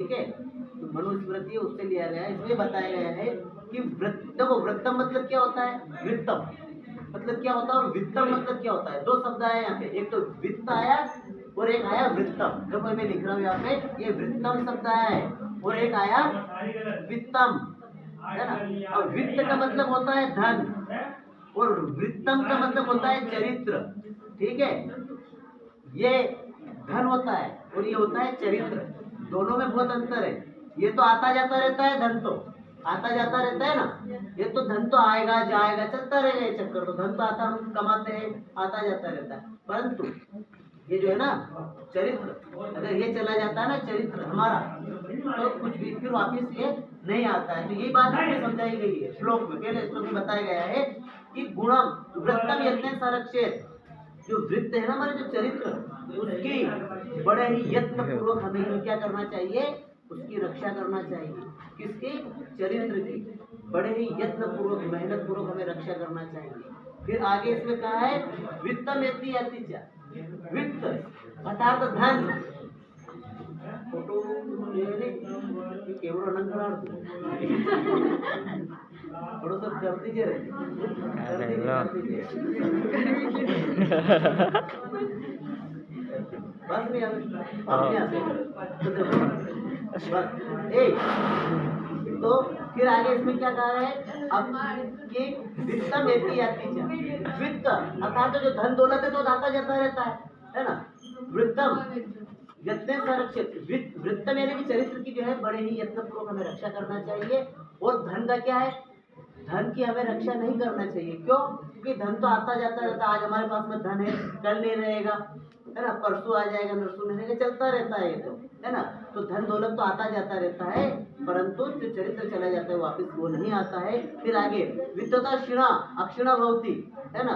ठीक है। तो मनुस्मृति है उससे लिया गया है। इसमें बताया गया है कि देखो वृत्तम मतलब क्या होता है, वृत्तम मतलब क्या होता है और वित्तम मतलब क्या होता है। दो शब्द आए यहाँ पे, एक तो वित्त आया और एक आया वृत्तम। देखो मैं लिख रहा हूँ यहाँ पे, ये वृत्तम शब्द आया है और एक आया वित्तम, है ना। और वित्त का मतलब होता है धन और वृत्तम का मतलब होता है चरित्र। ठीक है, ये धन होता है और ये होता है चरित्र, दोनों में बहुत अंतर है। ये तो आता जाता रहता है, धन तो आता जाता रहता है ना। ये तो धन तो आएगा जाएगा चलता रहेगा ये चक्कर, तो धन तो आता हम कमाते हैं आता जाता रहता है। परंतु ये जो है ना चरित्र, अगर ये चला जाता है ना चरित्र हमारा, तो कुछ भी फिर वापिस ये नहीं आता है। तो ये बात इसमें समझाई गई है श्लोक में, पहले श्लोक में बताया गया है कि गुणम वृत्तम यत्न संरक्षित, जो वृत्त है ना हमारे जो चरित्र, उसकी बड़े ही यत्न पूर्वक हमें क्या करना चाहिए, उसकी रक्षा करना चाहिए। किसकी, चरित्र की बड़े ही यत्न पूर्वक मेहनत पूर्वक हमें रक्षा करना चाहिए। फिर आगे इसमें कहा है वित्तम यति यतिचा, वित्त अर्थात धन। फोटो केवल अनंत थोड़ा सा कर दीजिए रे, कर दीजिए बस नहीं अपने आते बस तो फिर आगे इसमें क्या कहा है अब कि वित्तम यति यतिचा, वित्त अर्थात जो धन दौलत है तो आता जाता रहता है ना। वृत्तम यत्न संरक्षित, वृत्तम यानी कि चरित्र की जो है बड़े ही यत्न पूर्वक हमें रक्षा करना चाहिए। और धन का क्या है, धन की हमें रक्षा नहीं करना चाहिए। क्यों, क्योंकि धन तो आता जाता रहता है। आज हमारे पास में धन है, कल नहीं रहेगा, है ना, परसों आ जाएगा, नरसों नहीं रहेगा, चलता रहता है ये तो, है ना। तो धन दौलत तो आता जाता रहता है, परंतु जो चरित्र चला जाता है वापिस वो नहीं आता है। फिर आगे वित्तता क्षीणा अक्षीणा भवती, है ना।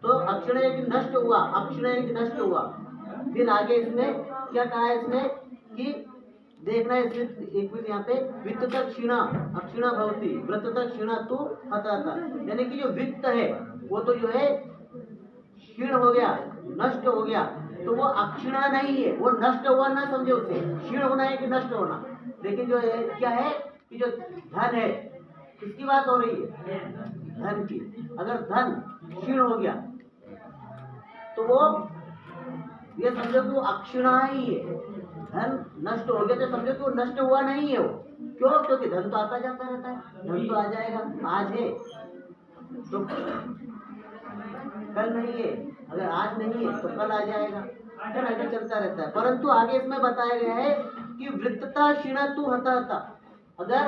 तो अक्षीण यानी कि नष्ट हुआ, अक्षीण यानी कि नष्ट हुआ। फिर आगे इसमें क्या कहा है इसमें कि देखना है इसमें एक मिनट यहाँ पे, वित्त तक क्षीणा अक्षीणा भवती व्रत तक क्षीणा तू हताता, यानी कि जो वित्त है वो तो जो है क्षीण हो गया, नष्ट हो गया, तो वो अक्षीणा नहीं है, वो नष्ट हुआ ना समझे उसे, क्षीण होना है कि नष्ट होना। लेकिन जो है क्या है कि जो धन है, किसकी बात हो रही है, धन की। अगर धन क्षीण हो गया तो वो ये समझो कि वो अक्षीणा ही है। धन नष्ट हो गया तो समझो कि वो नष्ट हुआ नहीं है वो। क्यों, क्योंकि धन तो आता जाता रहता है, धन तो आ जाएगा, आज है तो कल नहीं है, अगर आज नहीं है तो कल आ जाएगा, है ना, ऐसा चलता रहता है। परंतु आगे इसमें बताया गया है कि वृत्तता क्षीणा तू हता, अगर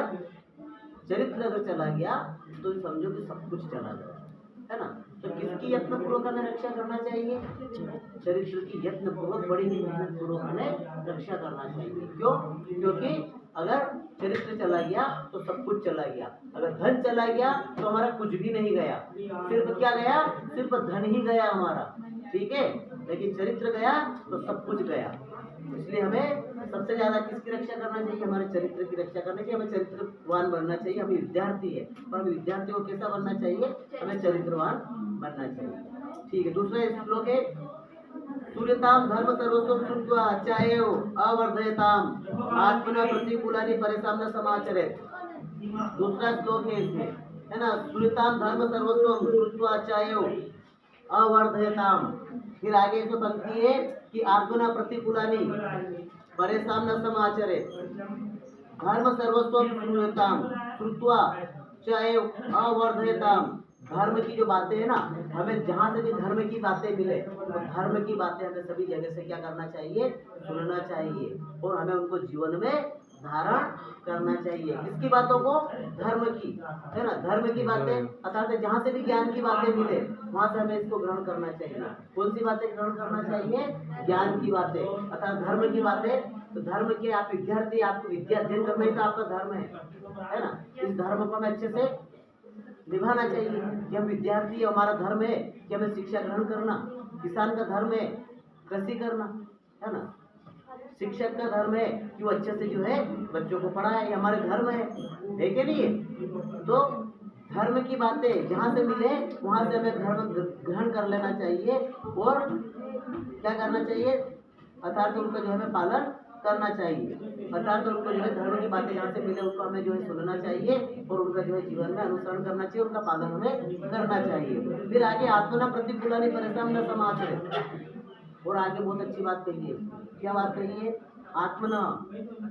चरित्र अगर चला गया तो समझो कि सब कुछ चला गया, है ना। तो किसकी यत्न पूर्वक हमें रक्षा करना चाहिए, चरित्र की यत्न पूर्वक बड़ी ही मेहनत पूर्वक हमें रक्षा करना चाहिए। क्यों, क्योंकि अगर चरित्र चला गया तो सब कुछ चला गया, अगर धन चला गया तो हमारा कुछ भी नहीं गया, सिर्फ क्या गया, सिर्फ धन ही गया हमारा, ठीक है। लेकिन चरित्र गया तो सब कुछ गया। इसलिए हमें सबसे ज्यादा किसकी रक्षा करना चाहिए, हमारे चरित्र की रक्षा करनी चाहिए। हमें चरित्रवान बनना चाहिए। हमें विद्यार्थी है पर हमें विद्यार्थी को कैसा बनना चाहिए, हमें चरित्रवान बनना चाहिए। ठीक है, दूसरा श्लोक है सूर्यताम धर्म सर्वस्वम श्रुत्वा चाहे अवर्धयताम आत्मना प्रतिकूलानि परेशान न समाचरेत। दूसरा श्लोक है इसमें, है ना, सूर्यताम धर्म सर्वस्वम श्रुत्वा चाहे अवर्धयताम। फिर आगे इसमें पंक्ति है कि आत्मना प्रतिकूलानि परेशान न समाचरेत, धर्म सर्वस्वम श्रूयताम श्रुत्वा चाहे अवर्धयताम। धर्म की जो बातें है ना, हमें जहाँ से भी धर्म की बातें मिले तो धर्म की बातें हमें सभी जगह से क्या करना चाहिए, सुनना चाहिए और हमें उनको जीवन में धारण करना चाहिए। किसकी बातों को, धर्म की, है ना, धर्म की बातें अर्थात जहाँ से भी ज्ञान की बातें मिले वहाँ से हमें इसको ग्रहण करना चाहिए। कौन सी बातें ग्रहण करना चाहिए, ज्ञान की बातें अर्थात धर्म की बातें। तो धर्म के आप विद्यार्थी, आपको विद्या अध्ययन करना ही तो आपका धर्म है ना। इस धर्म को हमें अच्छे से निभाना चाहिए कि हम विद्यार्थी है, हमारा धर्म है कि हमें शिक्षा ग्रहण करना। किसान का धर्म है कृषि करना, है ना। शिक्षक का धर्म है कि वो अच्छे से जो है बच्चों को पढ़ाए, ये हमारे धर्म है कि नहीं है। तो धर्म की बातें जहाँ से मिले वहाँ से हमें धर्म ग्रहण कर लेना चाहिए और क्या करना चाहिए, अर्थात उनका जो हमें पालन करना चाहिए। अर्थात उनको जो है धर्म की बातें जहाँ से मिले उनको हमें जो है सुनना चाहिए और उनका जो है जीवन में अनुसरण करना चाहिए, उनका पालन हमें करना चाहिए। फिर आगे आत्मना प्रतिकूलानि परिश्रम न समाचरेत्, और आगे बहुत अच्छी बात कही है। क्या बात कही है? आत्मना,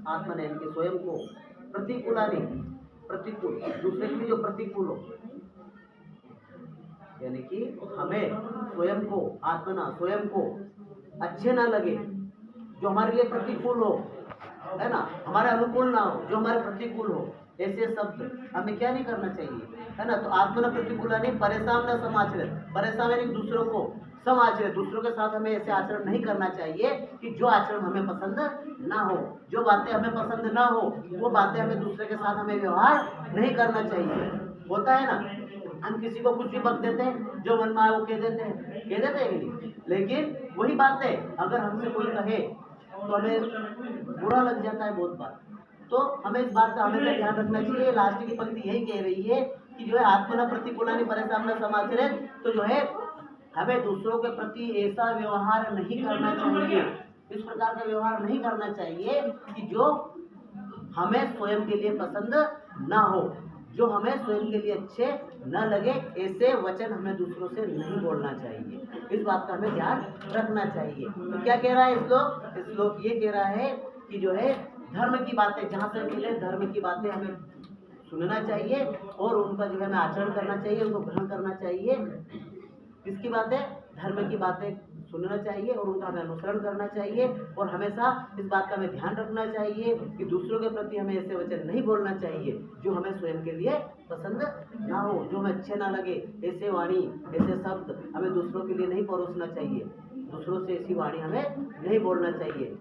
आत्मना इनके स्वयं को, प्रतिकूलानि प्रतिकूल, दूसरे के लिए जो प्रतिकूल हो, यानी कि हमें स्वयं को, आत्मना स्वयं को अच्छे ना लगे, जो हमारे लिए प्रतिकूल हो, है ना, हमारे अनुकूल ना हो, जो हमारे प्रतिकूल हो, ऐसे शब्द हमें क्या नहीं करना चाहिए, है ना। तो आत्मना प्रतिकूलानि परेशान न समाचरेत्, परेशान यानी दूसरों को समाचरेत्, दूसरों के साथ हमें ऐसे आचरण नहीं करना चाहिए कि जो आचरण हमें पसंद ना हो, जो बातें हमें पसंद ना हो, वो बातें हमें दूसरे के साथ हमें व्यवहार नहीं करना चाहिए। होता है ना, हम किसी को कुछ भी बक देते हैं, जो मन में आए वो कह देते हैं कि नहीं, लेकिन वही बातें अगर हमसे कोई कहे तो हमें बुरा लग जाता है बहुत बार। तो हमें इस बात का हमेशा ध्यान रखना चाहिए। लास्ट की पंक्ति यही कह रही है कि जो है आत्मना प्रतिकूलानि परेशान न समाचरेत्, तो जो है हमें दूसरों के प्रति ऐसा व्यवहार नहीं करना चाहिए, इस प्रकार का व्यवहार नहीं करना चाहिए कि जो हमें स्वयं के लिए पसंद ना हो, जो हमें स्वयं के लिए अच्छे न लगे, ऐसे वचन हमें दूसरों से नहीं बोलना चाहिए। इस बात का हमें ध्यान रखना चाहिए। तो क्या कह रहा है इस श्लोक ये कह रहा है कि जो है धर्म की बातें जहाँ से मिले, धर्म की बातें हमें सुनना चाहिए और उनका जो है हमें आचरण करना चाहिए, उनको ग्रहण करना चाहिए। किसकी बातें? धर्म की बातें सुनना चाहिए और उनका हमें अनुसरण करना चाहिए। और हमेशा इस बात का हमें ध्यान रखना चाहिए कि दूसरों के प्रति हमें ऐसे वचन नहीं बोलना चाहिए जो हमें स्वयं के लिए पसंद ना हो, जो हमें अच्छे ना लगे। ऐसे वाणी, ऐसे शब्द हमें दूसरों के लिए नहीं परोसना चाहिए, दूसरों से ऐसी वाणी हमें नहीं बोलना चाहिए।